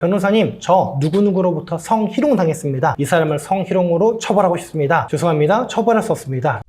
변호사님, 저 누구누구로부터 성희롱 당했습니다. 이 사람을 성희롱으로 처벌하고 싶습니다. 죄송합니다. 처벌할 수 없습니다.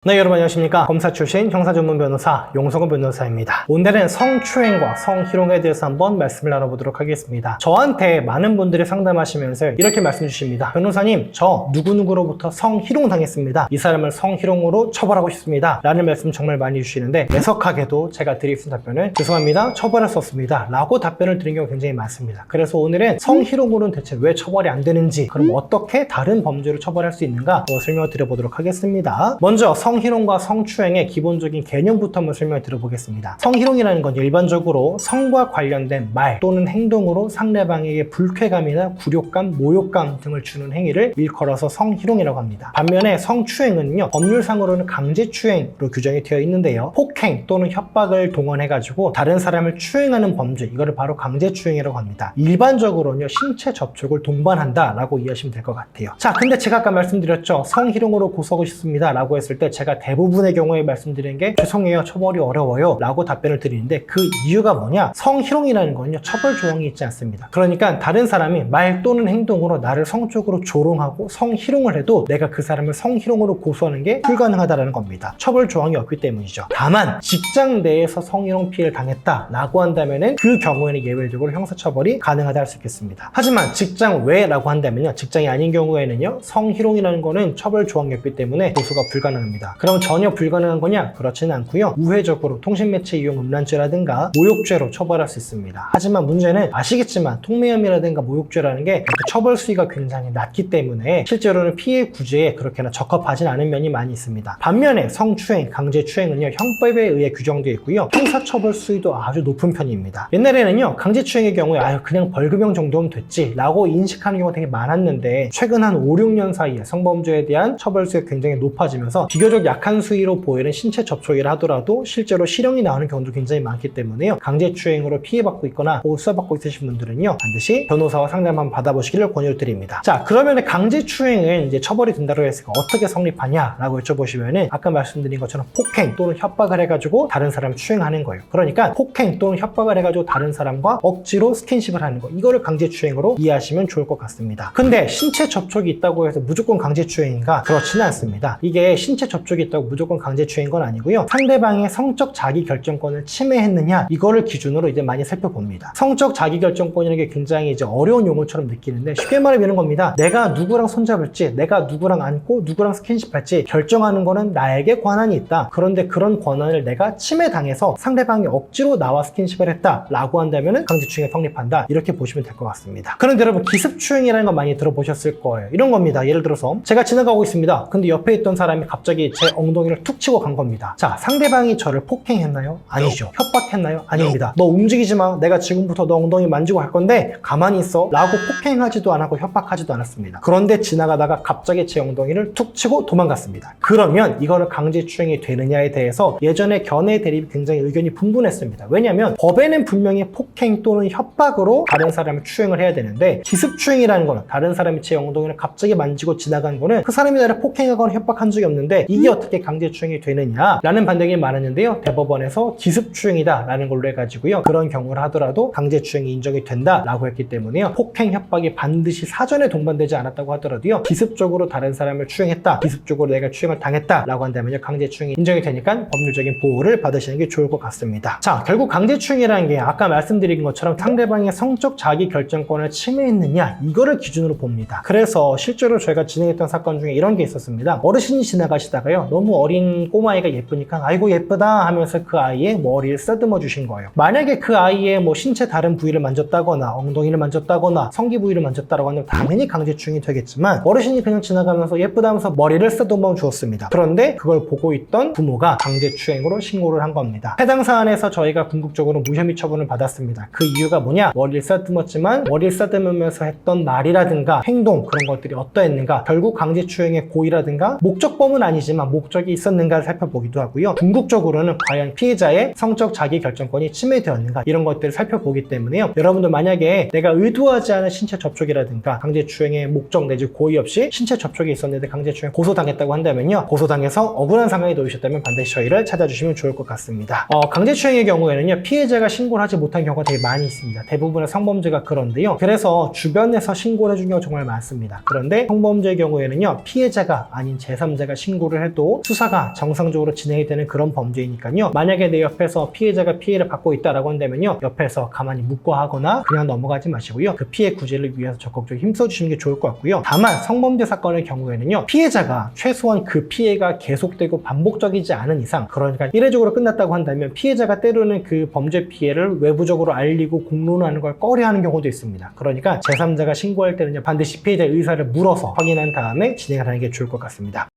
네, 여러분 안녕하십니까? 검사 출신 형사 전문 변호사 용석원 변호사입니다. 오늘은 성추행과 성희롱에 대해서 한번 말씀을 나눠보도록 하겠습니다. 저한테 많은 분들이 상담하시면서 이렇게 말씀 주십니다. 변호사님, 저 누구누구로부터 성희롱 당했습니다. 이 사람을 성희롱으로 처벌하고 싶습니다. 라는 말씀 정말 많이 주시는데 애석하게도 제가 드릴 수 있는 답변은 죄송합니다. 처벌할 수 없습니다. 라고 답변을 드린 경우가 굉장히 많습니다. 그래서 오늘은 성희롱으로는 대체 왜 처벌이 안 되는지, 그럼 어떻게 다른 범죄로 처벌할 수 있는가 설명을 드려보도록 하겠습니다. 먼저 성희롱과 성추행의 기본적인 개념부터 한번 설명을 드려보겠습니다. 성희롱이라는 건 일반적으로 성과 관련된 말 또는 행동으로 상대방에게 불쾌감이나 굴욕감, 모욕감 등을 주는 행위를 일컬어서 성희롱이라고 합니다. 반면에 성추행은요, 법률상으로는 강제추행으로 규정이 되어 있는데요, 폭행 또는 협박을 동원해가지고 다른 사람을 추행하는 범죄, 이거를 바로 강제추행이라고 합니다. 일반적으로는요, 신체 접촉을 동반한다 라고 이해하시면 될 것 같아요. 자, 근데 제가 아까 말씀드렸죠, 성희롱으로 고소하고 싶습니다 라고 했을 때 제가 대부분의 경우에 말씀드린 게 죄송해요, 처벌이 어려워요 라고 답변을 드리는데, 그 이유가 뭐냐, 성희롱이라는 건요, 처벌 조항이 있지 않습니다. 그러니까 다른 사람이 말 또는 행동으로 나를 성적으로 조롱하고 성희롱을 해도 내가 그 사람을 성희롱으로 고소하는 게 불가능하다는 겁니다. 처벌 조항이 없기 때문이죠. 다만 직장 내에서 성희롱 피해를 당했다 라고 한다면은 그 경우에는 예외적으로 형사처벌이 가능하다 할 수 있겠습니다. 하지만 직장 외라고 한다면요, 직장이 아닌 경우에는요, 성희롱이라는 거는 처벌 조항이 없기 때문에 고소가 불가능합니다. 그럼 전혀 불가능한 거냐? 그렇지는 않고요. 우회적으로 통신매체 이용 음란죄라든가 모욕죄로 처벌할 수 있습니다. 하지만 문제는 아시겠지만 통매염이라든가 모욕죄라는 게 처벌 수위가 굉장히 낮기 때문에 실제로는 피해 구제에 그렇게나 적합하진 않은 면이 많이 있습니다. 반면에 성추행, 강제추행은요, 형법에 의해 규정되어 있고요, 형사처벌 수위도 아주 높은 편입니다. 옛날에는요, 강제추행의 경우에 그냥 벌금형 정도면 됐지 라고 인식하는 경우가 되게 많았는데, 최근 한 5, 6년 사이에 성범죄에 대한 처벌 수위가 굉장히 높아지면서 비교적 약한 수위로 보이는 신체 접촉이라 하더라도 실제로 실형이 나오는 경우도 굉장히 많기 때문에요, 강제추행으로 피해받고 있거나 수사받고 있으신 분들은요, 반드시 변호사와 상담 한번 받아보시기를 권유드립니다. 자, 그러면 강제추행은 이제 처벌이 된다고 했으니까 어떻게 성립하냐 라고 여쭤보시면은 아까 말씀드린 것처럼 폭행 또는 협박을 해가지고 다른 사람을 추행하는 거예요. 그러니까 폭행 또는 협박을 해가지고 다른 사람과 억지로 스킨십을 하는 거, 이거를 강제추행으로 이해하시면 좋을 것 같습니다. 근데 신체 접촉이 있다고 해서 무조건 강제추행인가? 그렇지는 않습니다. 이게 신체 접촉이 있다고 무조건 강제추행인 건 아니고요, 상대방의 성적 자기결정권을 침해했느냐, 이거를 기준으로 이제 많이 살펴봅니다. 성적 자기결정권이라는 게 굉장히 이제 어려운 용어처럼 느끼는데, 쉽게 말하면 이런 겁니다. 내가 누구랑 손잡을지, 내가 누구랑 안고 누구랑 스킨십할지 결정하는 거는 나에게 권한이 있다. 그런데 그런 권한을 내가 침해당해서 상대방이 억지로 나와 스킨십을 했다 라고 한다면 강제추행이 성립한다, 이렇게 보시면 될 것 같습니다. 그런데 여러분, 기습추행이라는 거 많이 들어보셨을 거예요. 이런 겁니다. 예를 들어서 제가 지나가고 있습니다. 근데 옆에 있던 사람이 갑자기 제 엉덩이를 툭 치고 간 겁니다. 자, 상대방이 저를 폭행했나요? 아니죠. 협박했나요? 아닙니다. 너 움직이지 마, 내가 지금부터 너 엉덩이 만지고 갈 건데 가만히 있어 라고 폭행하지도 않았고 협박하지도 않았습니다. 그런데 지나가다가 갑자기 제 엉덩이를 툭 치고 도망갔습니다. 그러면 이거는 강제추행이 되느냐에 대해서 예전에 견해 대립이 굉장히 의견이 분분했습니다. 왜냐하면 법에는 분명히 폭행 또는 협박으로 다른 사람을 추행을 해야 되는데, 기습추행이라는 거는 다른 사람이 제 엉덩이를 갑자기 만지고 지나간 거는 그 사람이 나를 폭행하거나 협박한 적이 없는데 이게 어떻게 강제추행이 되느냐라는 반응이 많았는데요, 대법원에서 기습추행이다 라는 걸로 해가지고요, 그런 경우를 하더라도 강제추행이 인정이 된다 라고 했기 때문에요, 폭행, 협박이 반드시 사전에 동반되지 않았다고 하더라도요, 기습적으로 다른 사람을 추행했다, 기습적으로 내가 추행을 당했다 라고 한다면요, 강제추행이 인정이 되니까 법률적인 보호를 받으시는 게 좋을 것 같습니다. 자, 결국 강제추행이라는 게 아까 말씀드린 것처럼 상대방의 성적 자기결정권을 침해했느냐, 이거를 기준으로 봅니다. 그래서 실제로 저희가 진행했던 사건 중에 이런 게 있었습니다. 어르신이 지나가시다가요, 너무 어린 꼬마아이가 예쁘니까 아이고 예쁘다 하면서 그 아이의 머리를 쓰다듬어 주신 거예요. 만약에 그 아이의 신체 다른 부위를 만졌다거나 엉덩이를 만졌다거나 성기 부위를 만졌다고 하면 당연히 강제추행이 되겠지만, 어르신이 그냥 지나가면서 예쁘다 하면서 머리를 쓰다듬어 주었습니다. 그런데 그걸 보고 있던 부모가 강제추행으로 신고를 한 겁니다. 해당 사안에서 저희가 궁극적으로 무혐의 처분을 받았습니다. 그 이유가 뭐냐, 머리를 쓰다듬었지만 머리를 쓰다듬으면서 했던 말이라든가 행동, 그런 것들이 어떠했는가, 결국 강제추행의 고의라든가 목적범은 아니지만 목적이 있었는가를 살펴보기도 하고요. 궁극적으로는 과연 피해자의 성적 자기결정권이 침해되었는가 이런 것들을 살펴보기 때문에요. 여러분들 만약에 내가 의도하지 않은 신체 접촉이라든가 강제추행의 목적 내지 고의 없이 신체 접촉이 있었는데 강제추행 고소당했다고 한다면요. 고소당해서 억울한 상황에 놓이셨다면 반드시 저희를 찾아주시면 좋을 것 같습니다. 강제추행의 경우에는요. 피해자가 신고를 하지 못한 경우가 되게 많이 있습니다. 대부분의 성범죄가 그런데요. 그래서 주변에서 신고를 해준 경우가 정말 많습니다. 그런데 성범죄의 경우에는요. 피해자가 아닌 제3자가 신고를 해도 수사가 정상적으로 진행이 되는 그런 범죄이니까요. 만약에 내 옆에서 피해자가 피해를 받고 있다라고 한다면요. 옆에서 가만히 묵과하거나 그냥 넘어가지 마시고요. 그 피해 구제를 위해서 적극적으로 힘써주시는 게 좋을 것 같고요. 다만 성범죄 사건의 경우에는요. 피해자가 최소한 그 피해가 계속되고 반복적이지 않은 이상, 그러니까 이례적으로 끝났다고 한다면 피해자가 때로는 그 범죄 피해를 외부적으로 알리고 공론하는 걸 꺼려하는 경우도 있습니다. 그러니까 제3자가 신고할 때는요. 반드시 피해자의 의사를 물어서 확인한 다음에 진행을 하는 게 좋을 것 같습니다.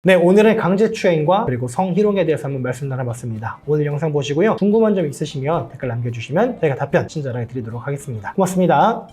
네, 오늘은 강제추행과 그리고 성희롱에 대해서 한번 말씀 나눠봤습니다. 오늘 영상 보시고요. 궁금한 점 있으시면 댓글 남겨주시면 제가 답변 친절하게 드리도록 하겠습니다. 고맙습니다.